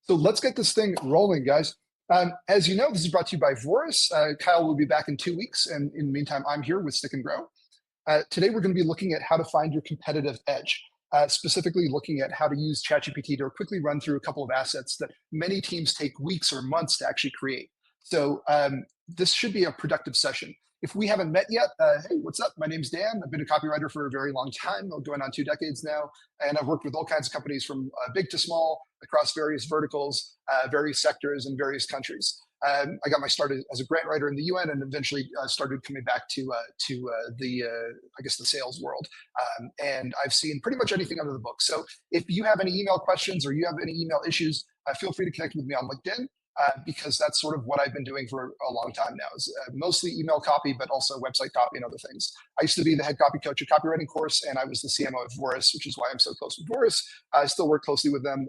So let's get this thing rolling, guys. As you know, this is brought to you by Vorus. Kyle will be back in 2 weeks, and in the meantime, I'm here with Stick and Grow. Today, we're going to be looking at how to find your competitive edge, specifically looking at how to use ChatGPT to quickly run through a couple of assets that many teams take weeks or months to actually create. So this should be a productive session. If we haven't met yet, hey, what's up? My name's Dan. I've been a copywriter for a very long time, going on 2 decades now, and I've worked with all kinds of companies from big to small across various verticals, various sectors, and various countries. I got my start as a grant writer in the UN, and eventually started coming back to the I guess the sales world. And I've seen pretty much anything under the book. So if you have any email questions or you have any email issues, feel free to connect with me on LinkedIn. Because that's sort of what I've been doing for a long time now, is mostly email copy, but also website copy and other things. I used to be the head copy coach at Copywriting Course, and I was the CMO of Vorus, which is why I'm so close with Vorus. I still work closely with them,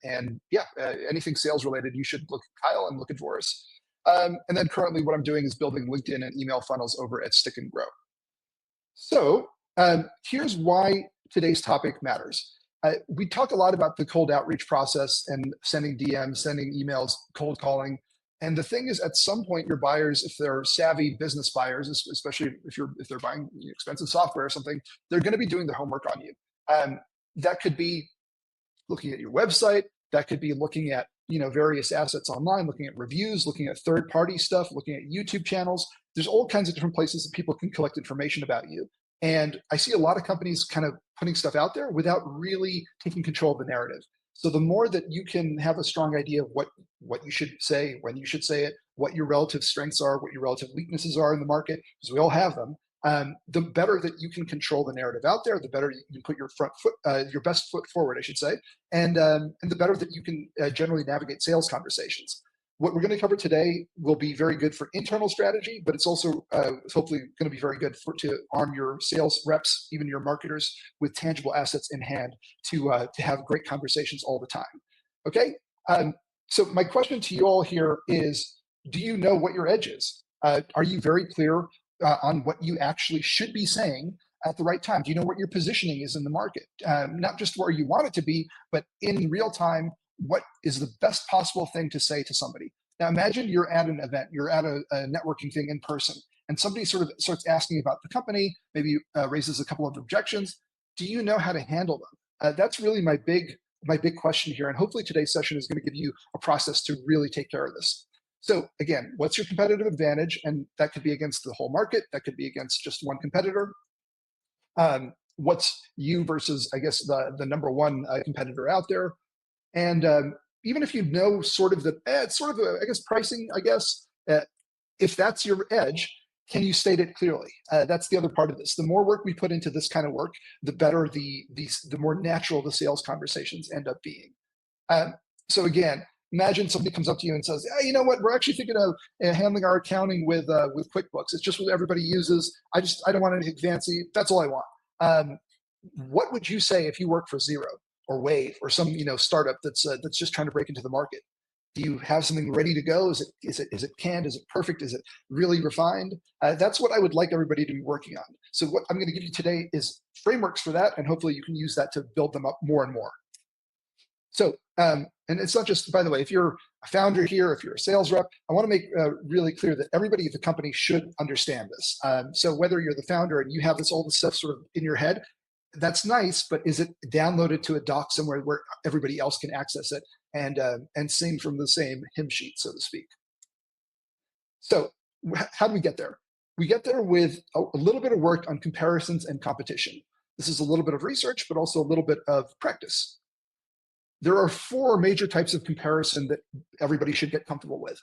and yeah, anything sales related, you should look at Kyle and look at Vorus. And then currently what I'm doing is building LinkedIn and email funnels over at Stick and Grow. So here's why today's topic matters. We talk a lot about the cold outreach process and sending DMs, sending emails, cold calling. And the thing is, at some point, your buyers, if they're savvy business buyers, especially if they're buying expensive software or something, they're going to be doing their homework on you. That could be looking at your website. That could be looking at various assets online, looking at reviews, looking at third-party stuff, looking at YouTube channels. There's all kinds of different places that people can collect information about you. And I see a lot of companies kind of putting stuff out there without really taking control of the narrative. So the more that you can have a strong idea of what you should say, when you should say it, what your relative strengths are, what your relative weaknesses are in the market, because we all have them, the better that you can control the narrative out there, the better you can put your best foot forward, I should say, and the better that you can generally navigate sales conversations. What we're going to cover today will be very good for internal strategy, but it's also hopefully going to be very good to arm your sales reps, even your marketers, with tangible assets in hand to have great conversations all the time. Okay, so my question to you all here is, do you know what your edge is? Are you very clear on what you actually should be saying at the right time? Do you know what your positioning is in the market? Not just where you want it to be, but in real time, what is the best possible thing to say to somebody? Now imagine you're at an event, you're at a networking thing in person, and somebody sort of starts asking about the company, maybe raises a couple of objections. Do you know how to handle them? That's really my big question here, and hopefully today's session is going to give you a process to really take care of this. So again, what's your competitive advantage? And that could be against the whole market, that could be against just one competitor. What's you versus, I guess, the number one competitor out there? And even if you know sort of it's sort of I guess pricing, I guess, if that's your edge, can you state it clearly? That's the other part of this. The more work we put into this kind of work, the better the more natural the sales conversations end up being. So again, imagine somebody comes up to you and says, hey, you know what, we're actually thinking of handling our accounting with QuickBooks. It's just what everybody uses. I don't want anything fancy. That's all I want. What would you say if you work for Xero or Wave or some startup that's just trying to break into the market? Do you have something ready to go? Is it canned? Is it perfect? Is it really refined? That's what I would like everybody to be working on. So what I'm going to give you today is frameworks for that, and hopefully you can use that to build them up more and more. So, and it's not just, by the way, if you're a founder here, if you're a sales rep, I want to make really clear that everybody at the company should understand this. So whether you're the founder and you have all this stuff sort of in your head, that's nice, but is it downloaded to a doc somewhere where everybody else can access it and sing from the same hymn sheet, so to speak? So how do we get there? We get there with a little bit of work on comparisons and competition. This is a little bit of research, but also a little bit of practice. There are 4 major types of comparison that everybody should get comfortable with.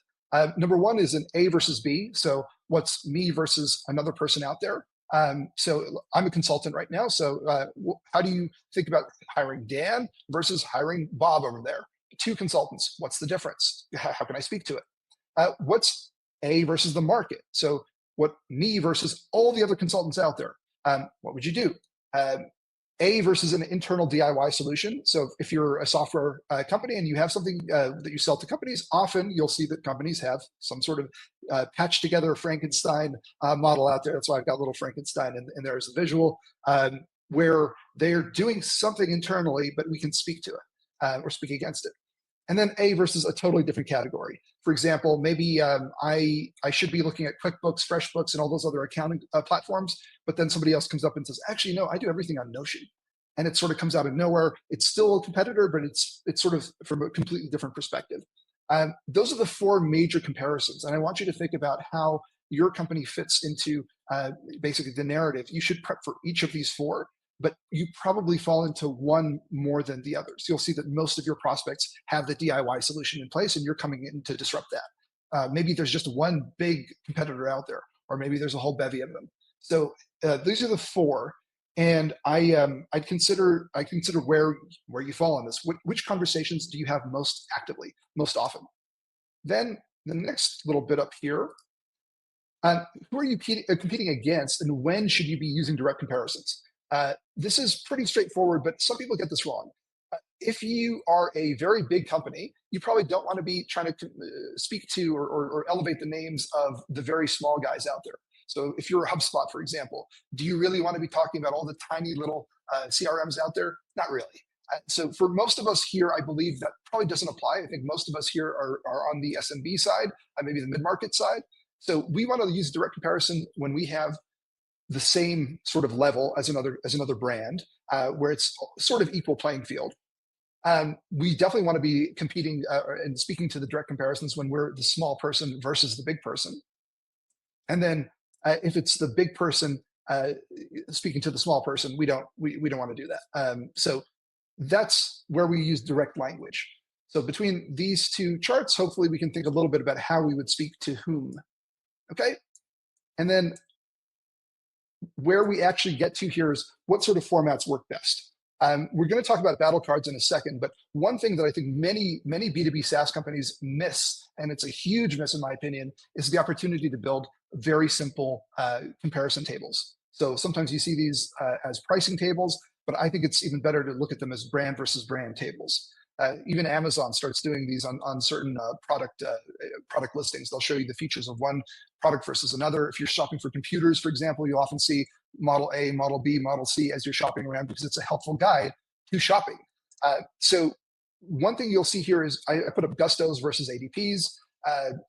Number 1 is an A versus B. So what's me versus another person out there? So I'm a consultant right now. So how do you think about hiring Dan versus hiring Bob over there? 2 consultants. What's the difference? How can I speak to it? What's A versus the market? So what me versus all the other consultants out there? What would you do? A versus an internal DIY solution. So if you're a software company and you have something that you sell to companies, often you'll see that companies have some sort of patched together Frankenstein model out there. That's why I've got a little Frankenstein in there as a visual, where they're doing something internally, but we can speak to it or speak against it. And then A versus a totally different category. For example, maybe I should be looking at QuickBooks, FreshBooks, and all those other accounting platforms, but then somebody else comes up and says, actually, no, I do everything on Notion. And it sort of comes out of nowhere. It's still a competitor, but it's sort of from a completely different perspective. Those are the four major comparisons. And I want you to think about how your company fits into basically the narrative. You should prep for each of these four, but you probably fall into one more than the others. You'll see that most of your prospects have the DIY solution in place and you're coming in to disrupt that. Maybe there's just one big competitor out there, or maybe there's a whole bevy of them. So these are the four. And I consider where you fall on this. Which conversations do you have most actively, most often? Then the next little bit up here, who are you competing against, and when should you be using direct comparisons? This is pretty straightforward, but some people get this wrong. If you are a very big company, you probably don't want to be trying to speak to or elevate the names of the very small guys out there. So if you're a HubSpot, for example, do you really want to be talking about all the tiny little CRMs out there? Not really. So for most of us here, I believe that probably doesn't apply. I think most of us here are on the SMB side, maybe the mid-market side. So we want to use direct comparison when we have the same sort of level as another brand, where it's sort of equal playing field. We definitely want to be competing and speaking to the direct comparisons when we're the small person versus the big person. And then if it's the big person speaking to the small person, we don't want to do that. So that's where we use direct language. So between these two charts, hopefully we can think a little bit about how we would speak to whom. Okay. And then where we actually get to here is what sort of formats work best. We're going to talk about battle cards in a second, but one thing that I think many B2B SaaS companies miss, and it's a huge miss in my opinion, is the opportunity to build very simple comparison tables. So sometimes you see these as pricing tables, but I think it's even better to look at them as brand versus brand tables. Even Amazon starts doing these on certain product listings. They'll show you the features of one product versus another. If you're shopping for computers, for example, you often see Model A, Model B, Model C as you're shopping around because it's a helpful guide to shopping. So one thing you'll see here is I put up Gustos versus ADPs.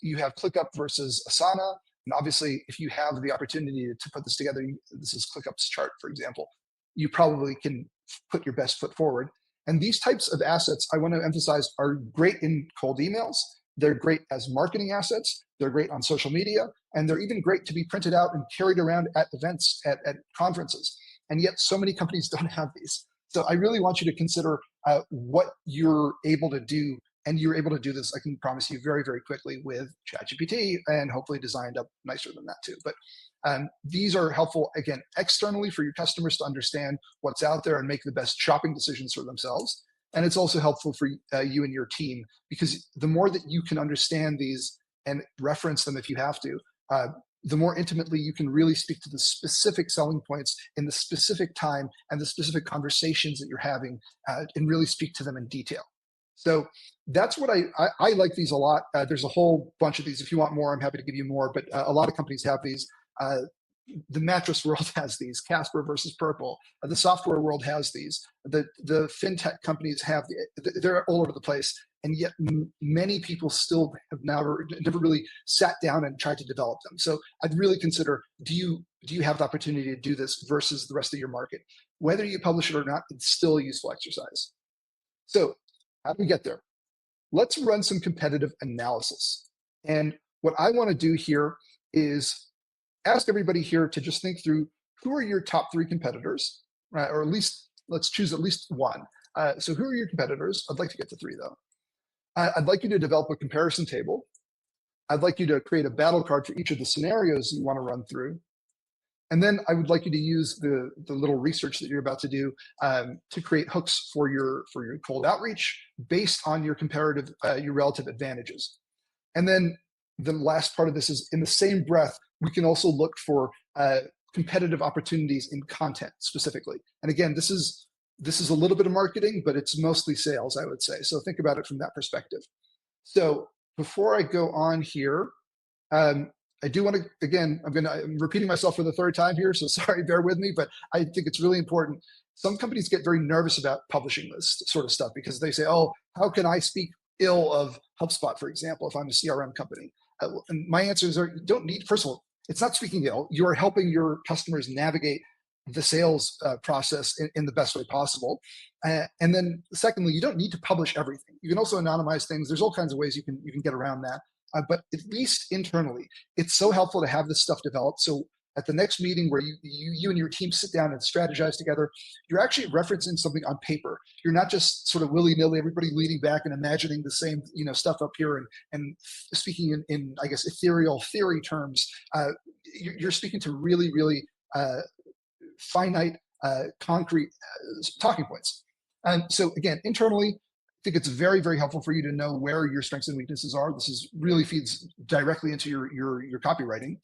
You have ClickUp versus Asana. And obviously, if you have the opportunity to put this together, this is ClickUp's chart, for example, you probably can put your best foot forward. And these types of assets, I want to emphasize, are great in cold emails. They're great as marketing assets. They're great on social media. And they're even great to be printed out and carried around at events, at conferences. And yet so many companies don't have these. So I really want you to consider what you're able to do. And you're able to do this, I can promise you, very, very quickly with ChatGPT, and hopefully designed up nicer than that too. But these are helpful, again, externally for your customers to understand what's out there and make the best shopping decisions for themselves. And it's also helpful for you and your team, because the more that you can understand these and reference them if you have to, the more intimately you can really speak to the specific selling points in the specific time and the specific conversations that you're having, and really speak to them in detail. So that's what I like these a lot. There's a whole bunch of these. If you want more, I'm happy to give you more, but a lot of companies have these. The mattress world has these, Casper versus Purple. The software world has these. The fintech companies have, they're all over the place. And yet many people still have never really sat down and tried to develop them. So I'd really consider, do you have the opportunity to do this versus the rest of your market? Whether you publish it or not, it's still a useful exercise. So how do we get there? Let's run some competitive analysis. And what I want to do here is ask everybody here to just think through who are your top 3 competitors, right? Or at least, let's choose at least one. So who are your competitors? I'd like to get to 3 though. I'd like you to develop a comparison table. I'd like you to create a battle card for each of the scenarios you want to run through. And then I would like you to use the little research that you're about to do to create hooks for your cold outreach based on your comparative, your relative advantages. And then the last part of this is, in the same breath, we can also look for competitive opportunities in content specifically. And again, this is a little bit of marketing, but it's mostly sales, I would say. So think about it from that perspective. So before I go on here, I do want to, again, I'm repeating myself for the 3rd time here, so sorry, bear with me, but I think it's really important. Some companies get very nervous about publishing this sort of stuff because they say, oh, how can I speak ill of HubSpot, for example, if I'm a CRM company? And my answers are, you don't need, first of all, it's not speaking ill. You're helping your customers navigate the sales process in the best way possible. And then secondly, you don't need to publish everything. You can also anonymize things. There's all kinds of ways you can get around that. But at least internally, it's so helpful to have this stuff developed. So at the next meeting where you and your team sit down and strategize together, you're actually referencing something on paper. You're not just sort of willy-nilly, everybody leaning back and imagining the same stuff up here and speaking in I guess ethereal theory terms. You're speaking to really, really finite, concrete talking points. And so again, internally, I think it's very, very helpful for you to know where your strengths and weaknesses are. This is really feeds directly into your copywriting.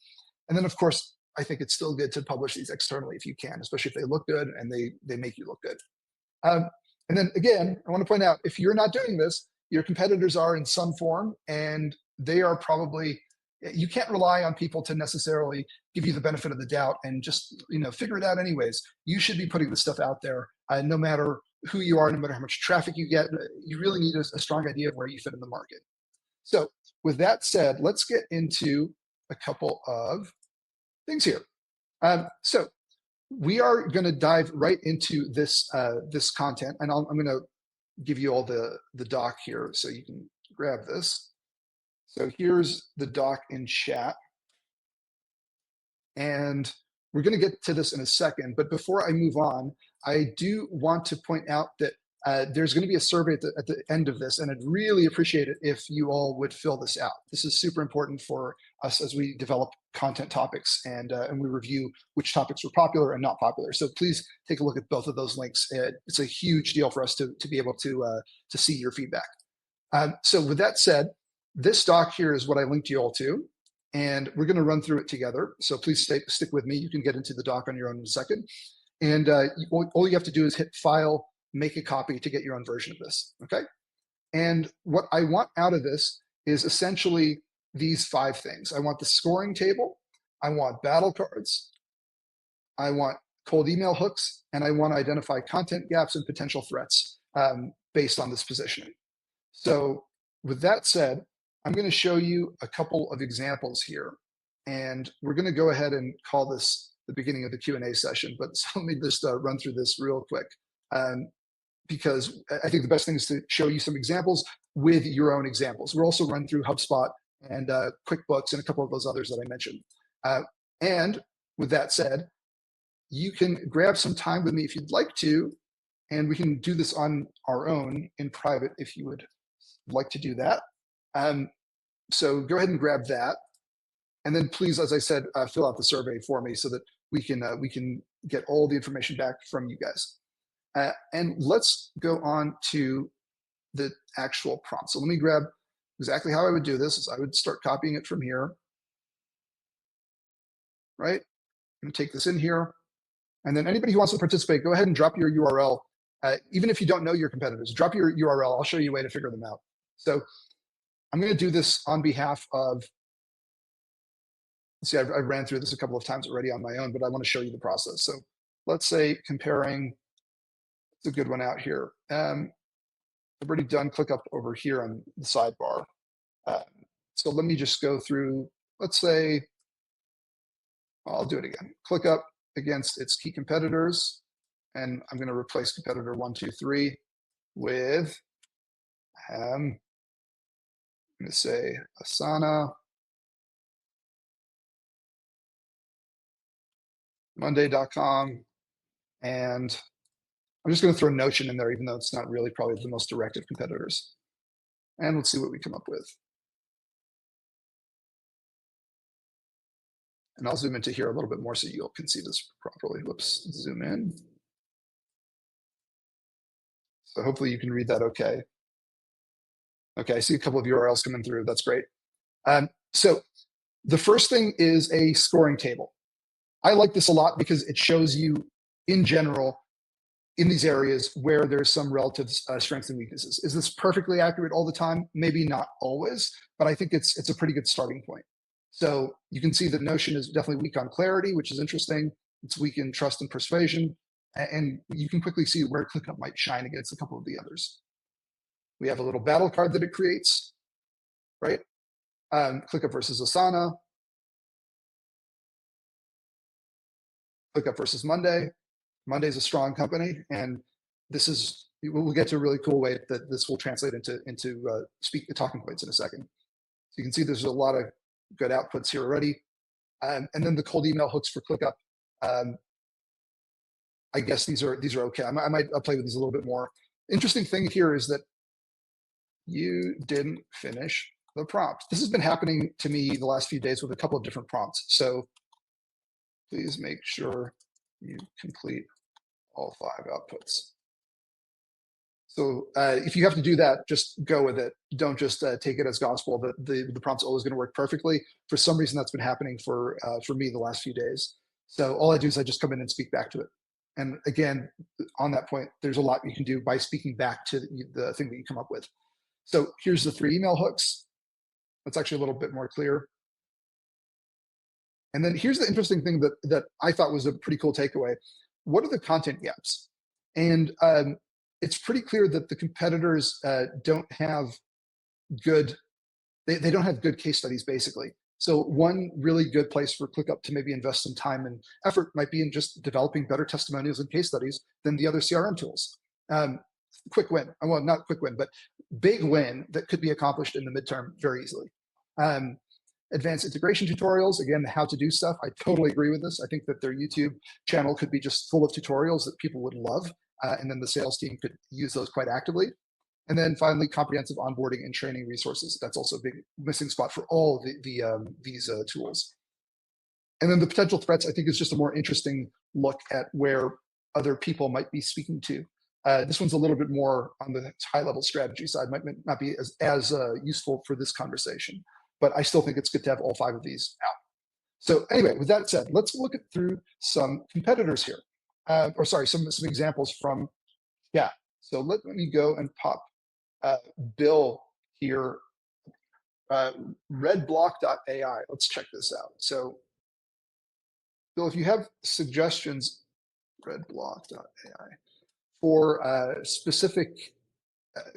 And then of course, I think it's still good to publish these externally if you can, especially if they look good and they make you look good. And then again, I want to point out, if you're not doing this, your competitors are in some form, and they are probably, you can't rely on people to necessarily give you the benefit of the doubt and just figure it out anyways. You should be putting this stuff out there, no matter who you are, no matter how much traffic you get. You really need a strong idea of where you fit in the market. So with that said, let's get into a couple of things here. So we are going to dive right into this this content, and I'm going to give you all the doc here so you can grab this. So here's the doc in chat, and we're going to get to this in a second. But before I move on, I do want to point out that there's going to be a survey at the end of this, and I'd really appreciate it if you all would fill this out. This is super important for us as we develop content topics and we review which topics were popular and not popular. So please take a look at both of those links. It's a huge deal for us to be able to see your feedback. So with that said, this doc here is what I linked you all to, and we're going to run through it together. So please stick with me. You can get into the doc on your own in a second. And all you have to do is hit File, make a copy to get your own version of this, okay? And what I want out of this is essentially these 5 things. I want the scoring table, I want battle cards, I want cold email hooks, and I want to identify content gaps and potential threats based on this positioning. So with that said, I'm going to show you a couple of examples here, and we're going to go ahead and call this the beginning of the Q&A session, but let me just run through this real quick. Because I think the best thing is to show you some examples with your own examples. We'll also run through HubSpot and QuickBooks and a couple of those others that I mentioned. And with that said, you can grab some time with me if you'd like to, and we can do this on our own in private if you would like to do that. So go ahead and grab that. And then please, as I said, fill out the survey for me so that we can get all the information back from you guys. And let's go on to the actual prompt. So let me grab exactly how I would do this. Is I would start copying it from here, right? I'm gonna take this in here. And then anybody who wants to participate, go ahead and drop your URL. Even if you don't know your competitors, drop your URL. I'll show you a way to figure them out. So I'm gonna do this on behalf of, see, I ran through this a couple of times already on my own, but I wanna show you the process. So let's say comparing, it's a good one out here. I've already done ClickUp over here on the sidebar. So let me just go through, let's say, I'll do it again. ClickUp against its key competitors. And I'm going to replace competitor 1, 2, 3 with, I'm going to say Asana, Monday.com, and I'm just going to throw Notion in there, even though it's not really probably the most direct of competitors. And let's see what we come up with. And I'll zoom into here a little bit more so you can see this properly. Whoops, zoom in. So hopefully you can read that okay. Okay, I see a couple of URLs coming through. That's great. So the first thing is a scoring table. I like this a lot because it shows you, in general, in these areas where there's some relative strengths and weaknesses. Is this perfectly accurate all the time? Maybe not always, but I think it's a pretty good starting point. So you can see that Notion is definitely weak on clarity, which is interesting. It's weak in trust and persuasion. And you can quickly see where ClickUp might shine against a couple of the others. We have a little battle card that it creates, right? ClickUp versus Asana, ClickUp versus Monday. Monday's a strong company, and this is we'll get to a really cool way that this will translate into talking points in a second. So you can see there's a lot of good outputs here already. And then the cold email hooks for ClickUp. I guess these are okay. I'll play with these a little bit more. Interesting thing here is that you didn't finish the prompt. This has been happening to me the last few days with a couple of different prompts. So please make sure you complete all 5 outputs. So if you have to do that, just go with it. Don't just take it as gospel that the prompt's always going to work perfectly. For some reason, that's been happening for me the last few days. So all I do is I just come in and speak back to it. And again, on that point, there's a lot you can do by speaking back to the thing that you come up with. So here's the 3 email hooks. That's actually a little bit more clear. And then here's the interesting thing that I thought was a pretty cool takeaway. What are the content gaps? And it's pretty clear that the competitors don't have good, they don't have good case studies, basically. So one really good place for ClickUp to maybe invest some time and effort might be in just developing better testimonials and case studies than the other CRM tools. Quick win, well, not quick win, but big win that could be accomplished in the midterm very easily. Advanced integration tutorials, again, how to do stuff. I totally agree with this. I think that their YouTube channel could be just full of tutorials that people would love. And then the sales team could use those quite actively. And then finally, comprehensive onboarding and training resources. That's also a big missing spot for all of these tools. And then the potential threats, I think, is just a more interesting look at where other people might be speaking to. This one's a little bit more on the high-level strategy side, might not be as useful for this conversation, but I still think it's good to have all 5 of these out. So anyway, with that said, let's look through some competitors here. Or sorry, some examples from, yeah. So let me go and pop Bill here, redblock.ai. Let's check this out. So Bill, if you have suggestions, redblock.ai, for specific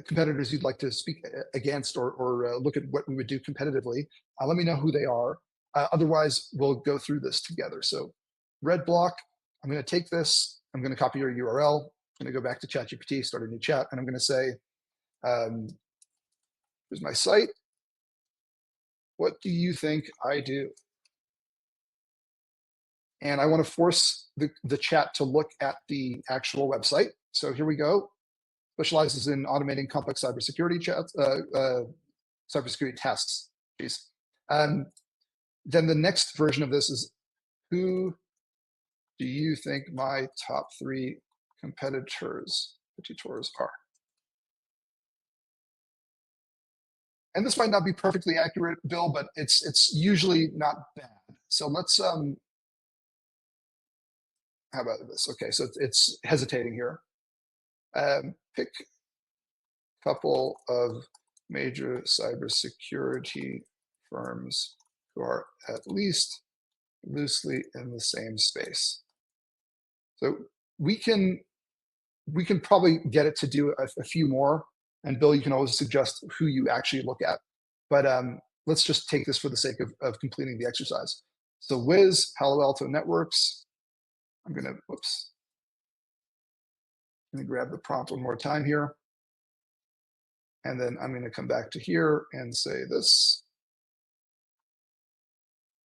competitors you'd like to speak against or look at what we would do competitively, let me know who they are. Otherwise, we'll go through this together. So redblock, I'm going to take this, I'm going to copy your URL, I'm going to go back to ChatGPT, start a new chat, and I'm going to say, here's my site. What do you think I do? And I want to force the chat to look at the actual website. So here we go. Specializes in automating complex cybersecurity chats, cybersecurity tasks. Then the next version of this is, who do you think my top 3 competitors are? And this might not be perfectly accurate, Bill, but it's usually not bad. So let's how about this? Okay, so it's hesitating here. Pick a couple of major cybersecurity firms who are at least loosely in the same space. So we can probably get it to do a few more. And Bill, you can always suggest who you actually look at. But let's just take this for the sake of completing the exercise. So Wiz, Palo Alto Networks. I'm going to, whoops. Let me grab the prompt one more time here. And then I'm going to come back to here and say this.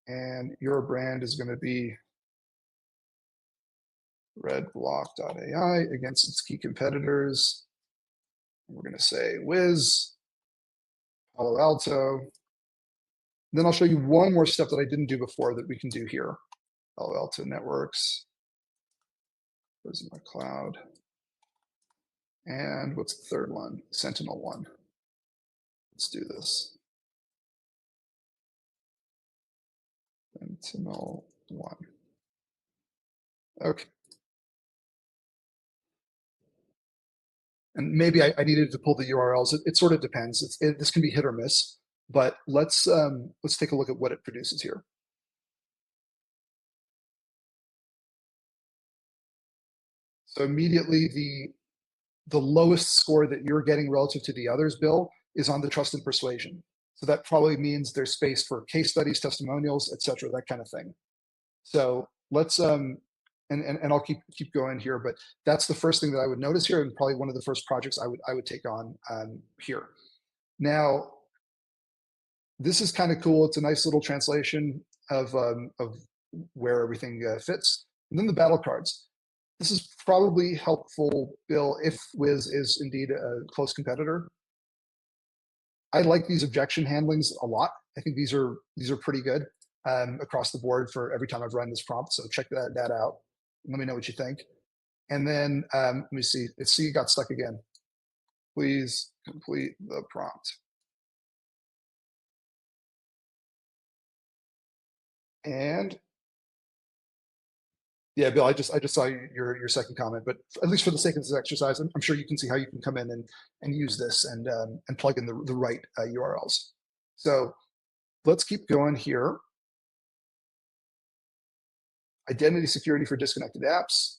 And your brand is going to be redblock.ai against its key competitors. We're going to say Wiz, Palo Alto. Then I'll show you one more step that I didn't do before that we can do here. Palo Alto Networks. Where's my cloud? And what's the third one? Sentinel-1. Let's do this. Sentinel-1. Okay. And maybe I needed to pull the URLs. It sort of depends. This can be hit or miss, but let's take a look at what it produces here. So immediately the lowest score that you're getting relative to the others, Bill, is on the trust and persuasion. So that probably means there's space for case studies, testimonials, et cetera, that kind of thing. So let's and I'll keep going here, but that's the first thing that I would notice here, and probably one of the first projects I would take on here. Now, this is kind of cool. It's a nice little translation of where everything fits. And then the battle cards. This is probably helpful, Bill, if Wiz is indeed a close competitor. I like these objection handlings a lot. I think these are pretty good across the board for every time I've run this prompt. So check that out. Let me know what you think. And then let me see. See, it got stuck again. Please complete the prompt. And yeah, Bill, I just saw your second comment, but at least for the sake of this exercise, I'm sure you can see how you can come in and use this and plug in the right URLs. So let's keep going here. Identity security for disconnected apps.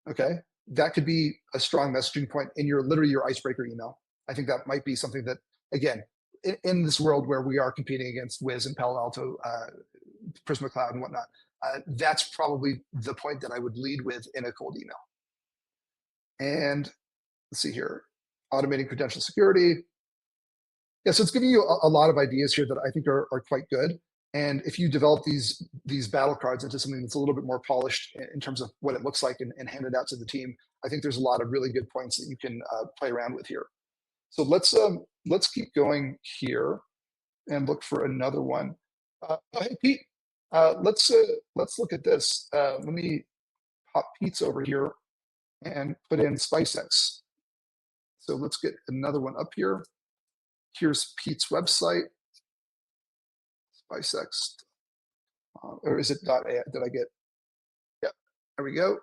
Okay, that could be a strong messaging point in literally your icebreaker email. I think that might be something that, again, in this world where we are competing against Wiz and Palo Alto, Prisma Cloud and whatnot, that's probably the point that I would lead with in a cold email. And let's see here, automating credential security. Yeah, so it's giving you a lot of ideas here that I think are quite good. And if you develop these battle cards into something that's a little bit more polished in terms of what it looks like and hand it out to the team, I think there's a lot of really good points that you can play around with here. So let's keep going here and look for another one. Oh, hey Pete, let's look at this. Let me pop Pete's over here and put in SpiceX. So let's get another one up here. Here's Pete's website, SpiceX, or is it .ai? Did I get? Yeah, there we go.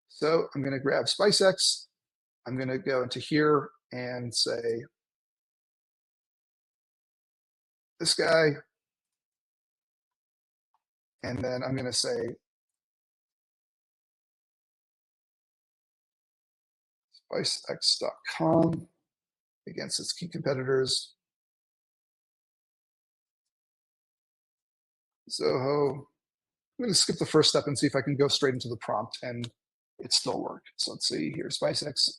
So I'm going to grab SpiceX. I'm going to go into here and say this guy. And then I'm going to say SpiceX.com against its key competitors. Zoho. I'm going to skip the first step and see if I can go straight into the prompt and it still work. So let's see here, SpiceX,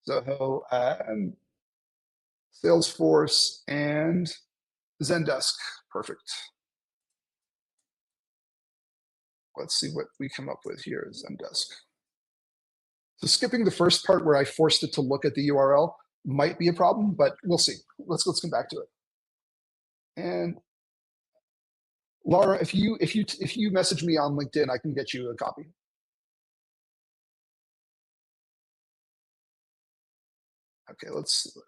Zoho, Salesforce, and Zendesk. Perfect. Let's see what we come up with here, Zendesk. So skipping the first part where I forced it to look at the URL might be a problem, but we'll see. Let's come back to it. And Laura, if you message me on LinkedIn, I can get you a copy. Okay,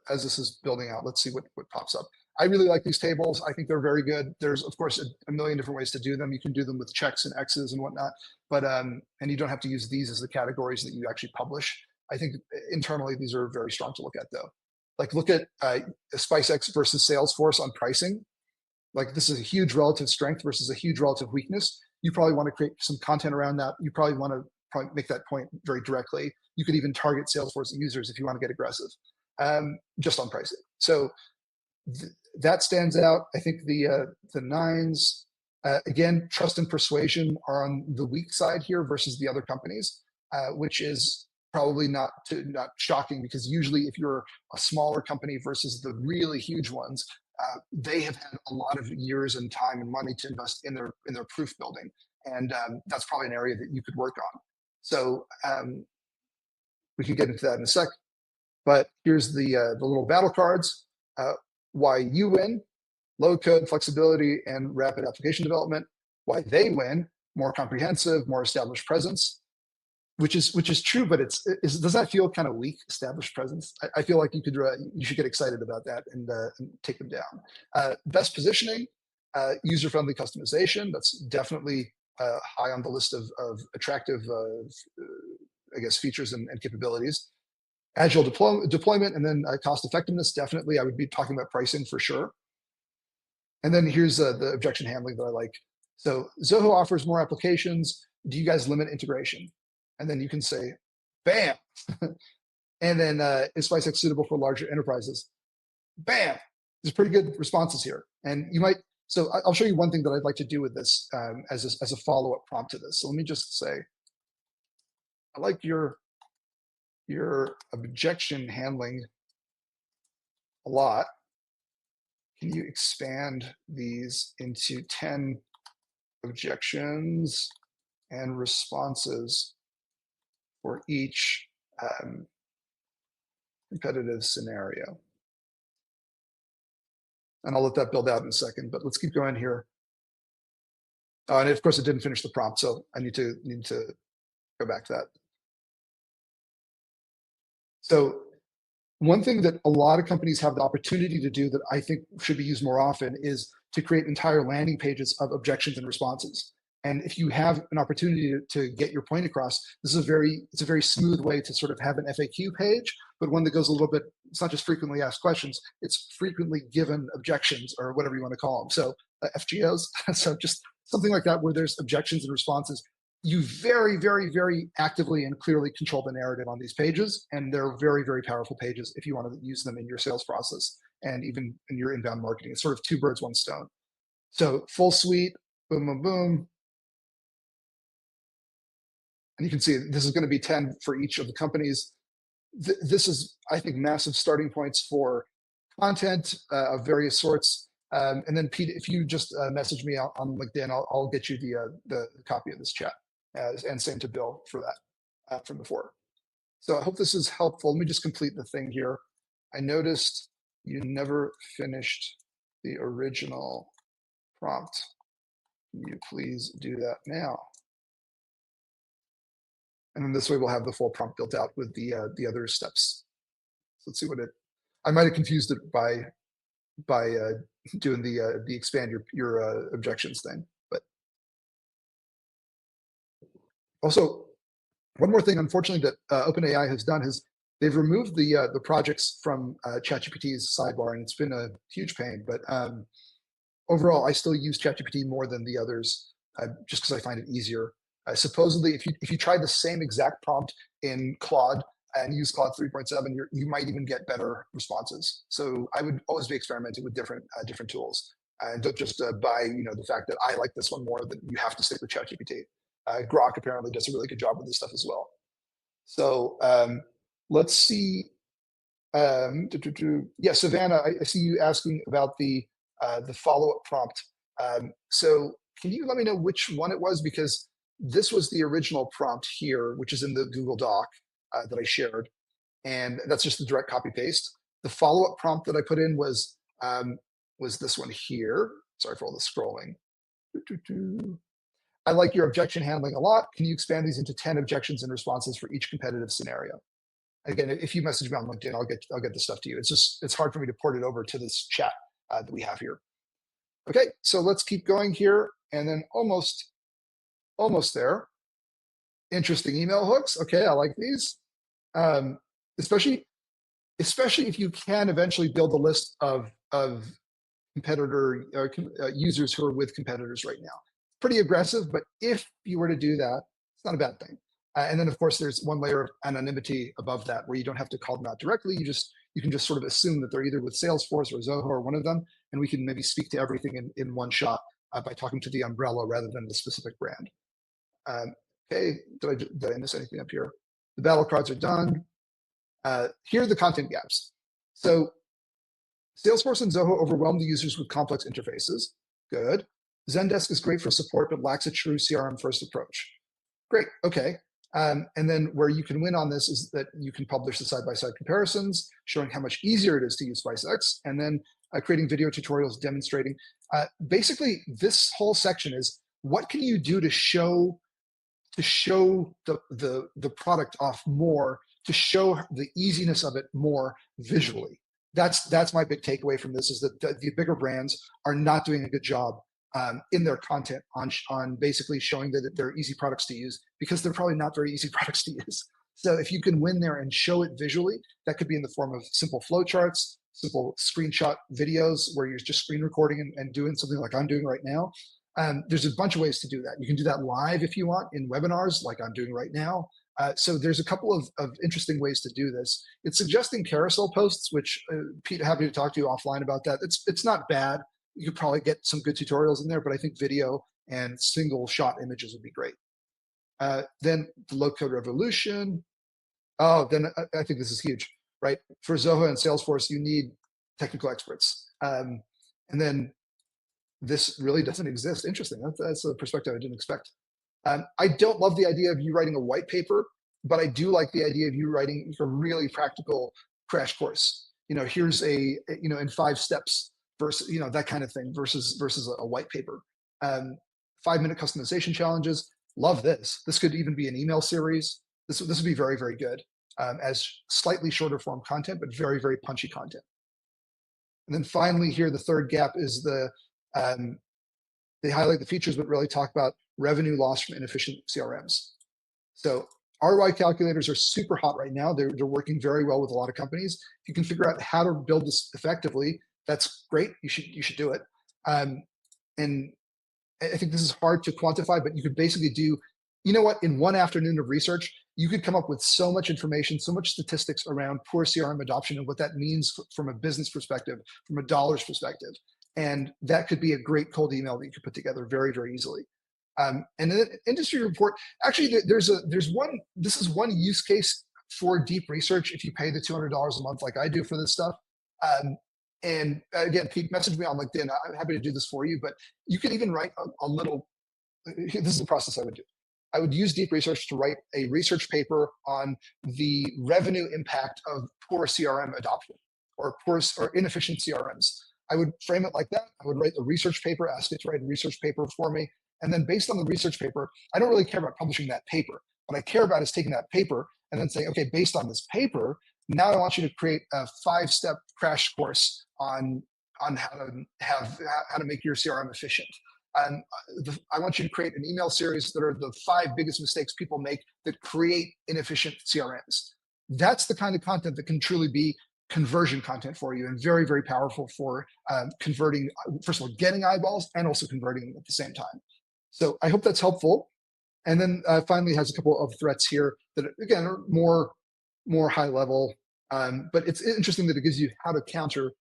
as this is building out, let's see what pops up. I really like these tables. I think they're very good. There's, of course, a million different ways to do them. You can do them with checks and X's and whatnot, but and you don't have to use these as the categories that you actually publish. I think internally, these are very strong to look at, though. Like, look at SpiceX versus Salesforce on pricing. Like, this is a huge relative strength versus a huge relative weakness. You probably want to create some content around that. You probably want to make that point very directly. You could even target Salesforce users if you want to get aggressive, just on pricing. So that stands out. I think the nines, again, trust and persuasion are on the weak side here versus the other companies, which is probably not shocking, because usually if you're a smaller company versus the really huge ones, they have had a lot of years and time and money to invest in their proof building, and that's probably an area that you could work on. So we can get into that in a sec. But here's the little battle cards. Why you win: low code, flexibility, and rapid application development. Why they win: more comprehensive, more established presence. Which is true, but does that feel kind of weak? Established presence. I feel like you should get excited about that and take them down. Best positioning, user-friendly customization. That's definitely high on the list of attractive, I guess, features and capabilities. Agile deployment, and then cost effectiveness. Definitely, I would be talking about pricing for sure. And then here's the objection handling that I like. So Zoho offers more applications. Do you guys limit integration? And then you can say, bam. And then is SpiceX suitable for larger enterprises? Bam. There's pretty good responses here. And you might, so I'll show you one thing that I'd like to do with this as a follow-up prompt to this. So let me just say, I like your objection handling a lot. Can you expand these into 10 objections and responses for each competitive scenario? And I'll let that build out in a second, but let's keep going here. And of course, it didn't finish the prompt, so I need to go back to that. So one thing that a lot of companies have the opportunity to do that I think should be used more often is to create entire landing pages of objections and responses. And if you have an opportunity to get your point across, this is it's a very smooth way to sort of have an FAQ page, but one that goes a little bit, it's not just frequently asked questions, it's frequently given objections or whatever you want to call them. So FGOs, so just something like that where there's objections and responses. You very, very, very actively and clearly control the narrative on these pages. And they're very, very powerful pages if you want to use them in your sales process and even in your inbound marketing. It's sort of two birds, one stone. So full suite, boom, boom, boom. And you can see this is going to be 10 for each of the companies. This is, I think, massive starting points for content of various sorts. And then Pete, if you just message me on LinkedIn, I'll get you the copy of this chat. And same to Bill for that from before. So I hope this is helpful. Let me just complete the thing here. I noticed you never finished the original prompt. Can you please do that now? And then this way we'll have the full prompt built out with the other steps. So let's see what I might have confused it by doing the expand your objections thing. But also, one more thing, unfortunately, that OpenAI has done is they've removed the projects from ChatGPT's sidebar, and it's been a huge pain. But overall, I still use ChatGPT more than the others, just because I find it easier. Supposedly, if you try the same exact prompt in Claude and use Claude 3.7, you might even get better responses. So I would always be experimenting with different tools, and don't just buy the fact that I like this one more, that you have to stick with ChatGPT. Grok apparently does a really good job with this stuff as well. So let's see. Yeah, Savannah, I see you asking about the follow-up prompt. So can you let me know which one it was? Because this was the original prompt here, which is in the Google Doc that I shared. And that's just the direct copy paste. The follow-up prompt that I put in was this one here. Sorry for all the scrolling. I like your objection handling a lot. Can you expand these into 10 objections and responses for each competitive scenario? Again, if you message me on LinkedIn, I'll get the stuff to you. It's hard for me to port it over to this chat that we have here. Okay, so let's keep going here, and then almost there. Interesting email hooks. Okay, I like these, especially if you can eventually build a list of competitor users who are with competitors right now. Pretty aggressive, but if you were to do that, it's not a bad thing. And then of course there's one layer of anonymity above that where you don't have to call them out directly. You can just sort of assume that they're either with Salesforce or Zoho or one of them, and we can maybe speak to everything in one shot by talking to the umbrella rather than the specific brand. Okay, did I miss anything up here? The battle cards are done. Here are the content gaps. So Salesforce and Zoho overwhelm the users with complex interfaces. Good. Zendesk is great for support, but lacks a true CRM first approach. Great. Okay. And then where you can win on this is that you can publish the side-by-side comparisons, showing how much easier it is to use SpiceX, and then creating video tutorials demonstrating. Basically, this whole section is what can you do to show the product off more, to show the easiness of it more visually. That's my big takeaway from this, is that the bigger brands are not doing a good job in their content on basically showing that they're easy products to use, because they're probably not very easy products to use. So if you can win there and show it visually, that could be in the form of simple flowcharts, simple screenshot videos where you're just screen recording and doing something like I'm doing right now. There's a bunch of ways to do that. You can do that live if you want in webinars like I'm doing right now. So there's a couple of interesting ways to do this. It's suggesting carousel posts, which Pete, happy to talk to you offline about that. It's not bad. You could probably get some good tutorials in there, but I think video and single shot images would be great. Then the low code revolution. Oh, then I think this is huge, right? For Zoho and Salesforce, you need technical experts. And then this really doesn't exist. Interesting. That's a perspective I didn't expect. I don't love the idea of you writing a white paper, but I do like the idea of you writing a really practical crash course. Here's in 5 steps versus, that kind of thing versus a white paper. 5-minute customization challenges. Love this. This could even be an email series. This would be very, very good as slightly shorter form content, but very, very punchy content. And then finally here, the third gap is they highlight the features, but really talk about revenue loss from inefficient CRMs. So ROI calculators are super hot right now. They're working very well with a lot of companies. If you can figure out how to build this effectively, that's great. You should do it. And I think this is hard to quantify, but you could basically do, in one afternoon of research, you could come up with so much information, so much statistics around poor CRM adoption and what that means from a business perspective, from a dollars perspective. And that could be a great cold email that you could put together very, very easily. And then industry report, actually, this is one use case for deep research if you pay the $200 a month like I do for this stuff. And again, Pete, message me on LinkedIn. I'm happy to do this for you, but you could even write a little, this is the process I would do. I would use deep research to write a research paper on the revenue impact of poor CRM adoption or inefficient CRMs. I would frame it like that. I would write the research paper, ask it to write a research paper for me. And then based on the research paper, I don't really care about publishing that paper. What I care about is taking that paper and then saying, okay, based on this paper, now I want you to create a 5-step crash course on how to make your CRM efficient. And I want you to create an email series that are the 5 biggest mistakes people make that create inefficient CRMs. That's the kind of content that can truly be conversion content for you and very, very powerful for converting, first of all, getting eyeballs and also converting at the same time. So I hope that's helpful. And then finally has a couple of threats here that, again, are more high level, but it's interesting that it gives you how to counter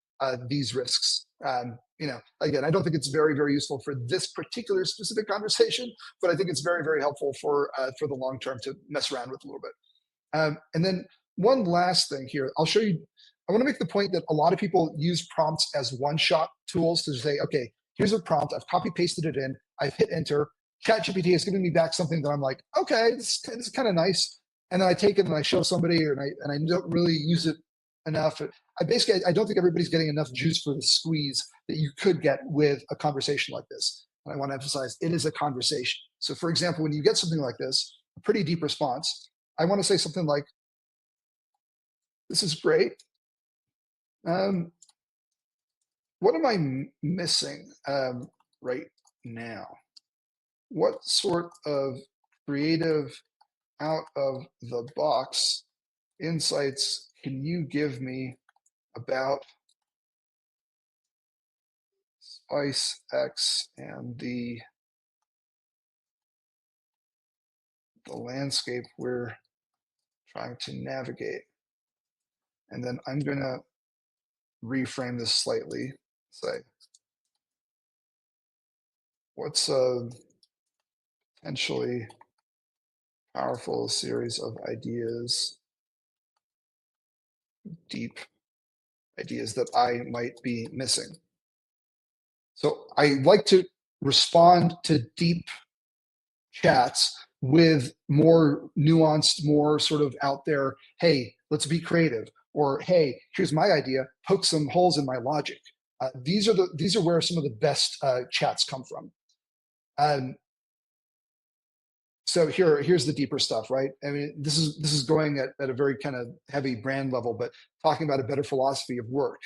these risks. Again, I don't think it's very, very useful for this particular specific conversation, but I think it's very, very helpful for the long term to mess around with a little bit. And then one last thing here, I'll show you. I want to make the point that a lot of people use prompts as one-shot tools to say, okay, here's a prompt. I've copy pasted it in. I've hit enter. ChatGPT is giving me back something that I'm like, okay, this is kind of nice. And then I take it and I show somebody, and I don't really use it enough. I don't think everybody's getting enough juice for the squeeze that you could get with a conversation like this. And I want to emphasize it is a conversation. So for example, when you get something like this, a pretty deep response, I want to say something like, this is great. What am I missing right now? What sort of creative out of the box insights can you give me about Spice X and the landscape we're trying to navigate? And then I'm going to reframe this slightly, say, what's a potentially powerful series of ideas, deep ideas that I might be missing? So I like to respond to deep chats with more nuanced, more sort of out there, hey, let's be creative, or hey, here's my idea, poke some holes in my logic. These are where some of the best chats come from. So here's the deeper stuff, right? I mean, this is going at a very kind of heavy brand level, but talking about a better philosophy of work.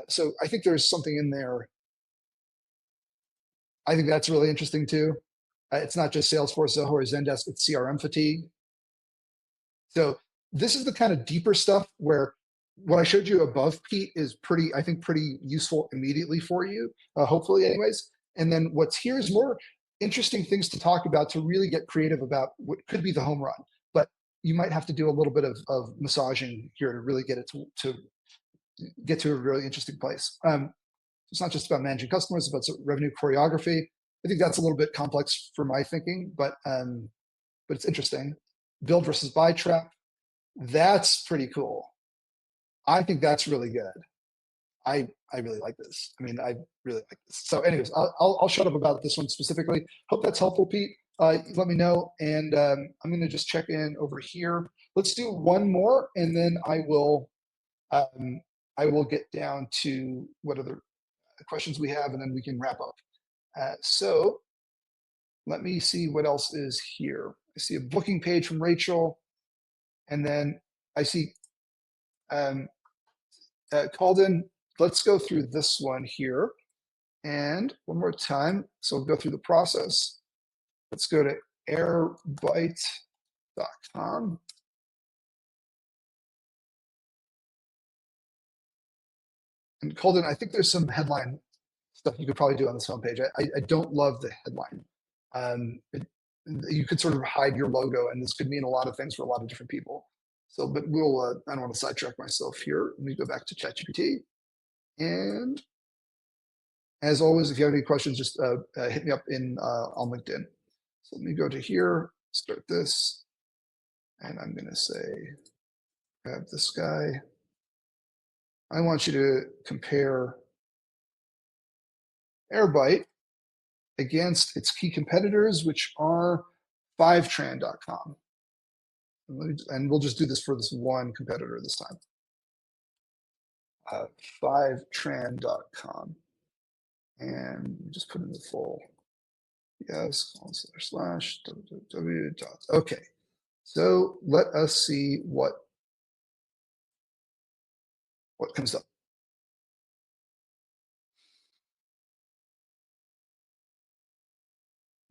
So I think there's something in there. I think that's really interesting too. It's not just Salesforce, Zoho, or Zendesk, it's CRM fatigue. So this is the kind of deeper stuff where what I showed you above, Pete, is pretty useful immediately for you, hopefully anyways. And then what's here is more interesting things to talk about to really get creative about what could be the home run. But you might have to do a little bit of massaging here to really get it to get to a really interesting place. It's not just about managing customers, but it's revenue choreography. I think that's a little bit complex for my thinking, but it's interesting. Build versus buy trap. That's pretty cool. I think that's really good. I really like this. I mean, I really like this. So anyways, I'll shut up about this one specifically. Hope that's helpful, Pete. Let me know. And I'm going to just check in over here. Let's do one more, and then I will get down to what other questions we have, and then we can wrap up. So let me see what else is here. I see a booking page from Rachel, and then I see called in. Let's go through this one here. And one more time. So we'll go through the process. Let's go to airbyte.com. And Colden, I think there's some headline stuff you could probably do on this homepage. I don't love the headline. You could sort of hide your logo, and this could mean a lot of things for a lot of different people. So, but we'll, I don't want to sidetrack myself here. Let me go back to ChatGPT. And as always, if you have any questions, just hit me up on LinkedIn. So let me go to here, start this, and I'm going to say, grab this guy. I want you to compare Airbyte against its key competitors, which are 5tran.com. And we'll just do this for this one competitor this time. 5tran.com. And just put in the full yes, //www. Okay. So let us see what comes up.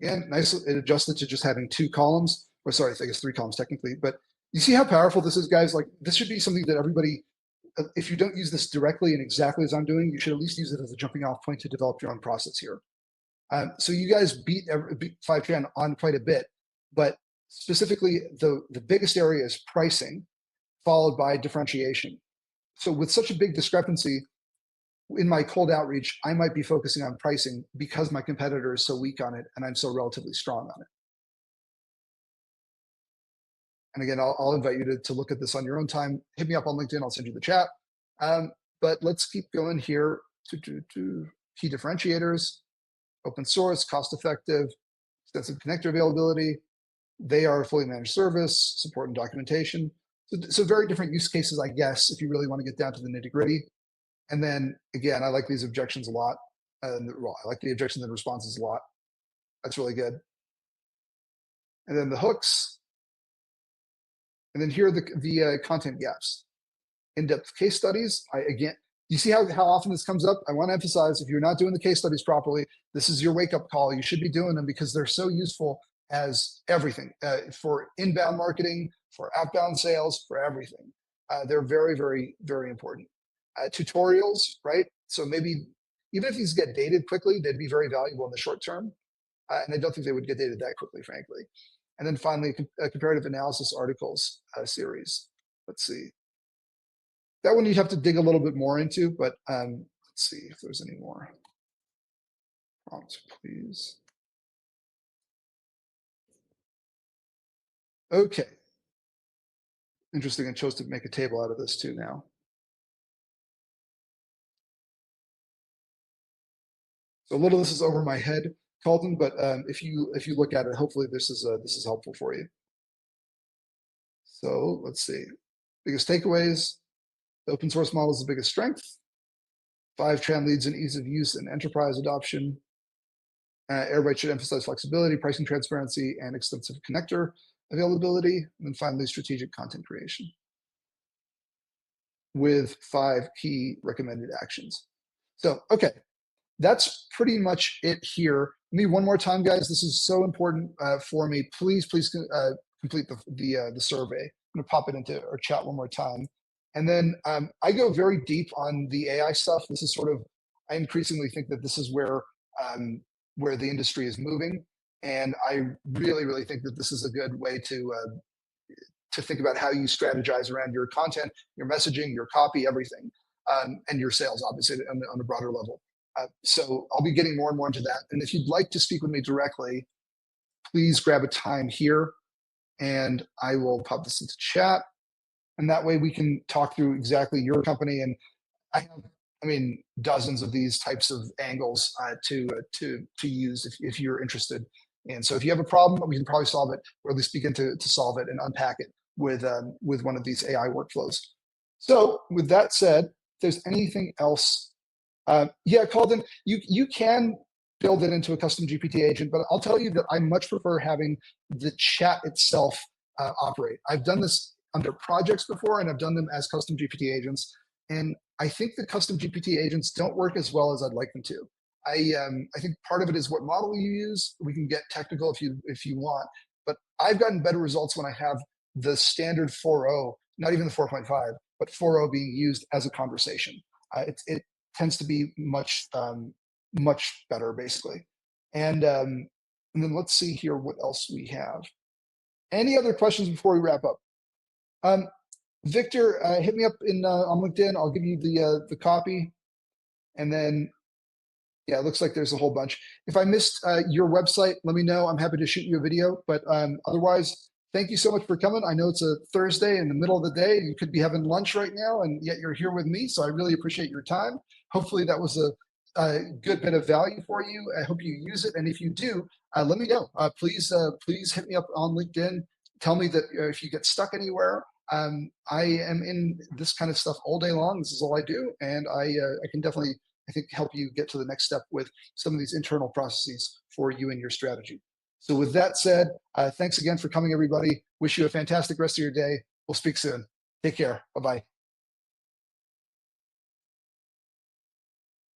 Again, nice. It adjusted to just having 2 columns, or sorry, I guess 3 columns technically. But you see how powerful this is, guys? Like, this should be something that everybody, if you don't use this directly and exactly as I'm doing, you should at least use it as a jumping off point to develop your own process here. So you guys beat 5tran on quite a bit, but specifically the biggest area is pricing, followed by differentiation. So with such a big discrepancy, in my cold outreach, I might be focusing on pricing because my competitor is so weak on it and I'm so relatively strong on it. And again, I'll invite you to look at this on your own time. Hit me up on LinkedIn. I'll send you the chat. But let's keep going here to key differentiators, open source, cost effective, extensive connector availability. They are a fully managed service, support and documentation. So very different use cases, I guess, if you really want to get down to the nitty gritty. And then again, I like these objections a lot. Well, I like the objections and responses a lot. That's really good. And then the hooks. And then here are the content gaps. In-depth case studies. Again, you see how often this comes up? I want to emphasize, if you're not doing the case studies properly, this is your wake-up call. You should be doing them because they're so useful as everything for inbound marketing, for outbound sales, for everything. They're very, very, very important. Tutorials, right? So maybe even if these get dated quickly, they'd be very valuable in the short term. And I don't think they would get dated that quickly, frankly. And then finally, comparative analysis articles series. Let's see. That one you'd have to dig a little bit more into, but let's see if there's any more. Prompt, please. Okay. Interesting. I chose to make a table out of this too now. So a little of this is over my head, Colton, but if you look at it, hopefully this is helpful for you. So let's see. Biggest takeaways. The open source model is the biggest strength. 5tran leads in ease of use and enterprise adoption. Airbyte should emphasize flexibility, pricing transparency, and extensive connector availability. And then finally, strategic content creation with 5 key recommended actions. So, okay, that's pretty much it here. Me one more time, guys. This is so important for me. Please complete the survey. I'm gonna pop it into our chat one more time. And then I go very deep on the AI stuff. This is sort of, I increasingly think that this is where the industry is moving. And I really, really think that this is a good way to to think about how you strategize around your content, your messaging, your copy, everything, and your sales, obviously, on a broader level. So I'll be getting more and more into that. And if you'd like to speak with me directly, please grab a time here and I will pop this into chat. And that way we can talk through exactly your company. And I have, I mean, dozens of these types of angles to use if you're interested. And so if you have a problem, we can probably solve it, or at least begin to solve it and unpack it with one of these AI workflows. So with that said, if there's anything else, yeah, Calden, you can build it into a custom GPT agent, but I'll tell you that I much prefer having the chat itself operate. I've done this under projects before, and I've done them as custom GPT agents. And I think the custom GPT agents don't work as well as I'd like them to. I think part of it is what model you use. We can get technical if you want, but I've gotten better results when I have the standard 4.0, not even the 4.5, but 4.0 being used as a conversation. It tends to be much much better, basically. And then let's see here what else we have. Any other questions before we wrap up? Victor, hit me up on LinkedIn. I'll give you the copy, and then yeah, it looks like there's a whole bunch. If I missed your website, let me know. I'm happy to shoot you a video. But otherwise, thank you so much for coming. I know it's a Thursday in the middle of the day. You could be having lunch right now, and yet you're here with me. So I really appreciate your time. Hopefully that was a good bit of value for you. I hope you use it. And if you do, let me know. Please hit me up on LinkedIn. Tell me that if you get stuck anywhere. I am in this kind of stuff all day long. This is all I do. And I can definitely, I think, help you get to the next step with some of these internal processes for you and your strategy. So with that said, thanks again for coming, everybody. Wish you a fantastic rest of your day. We'll speak soon. Take care. Bye-bye.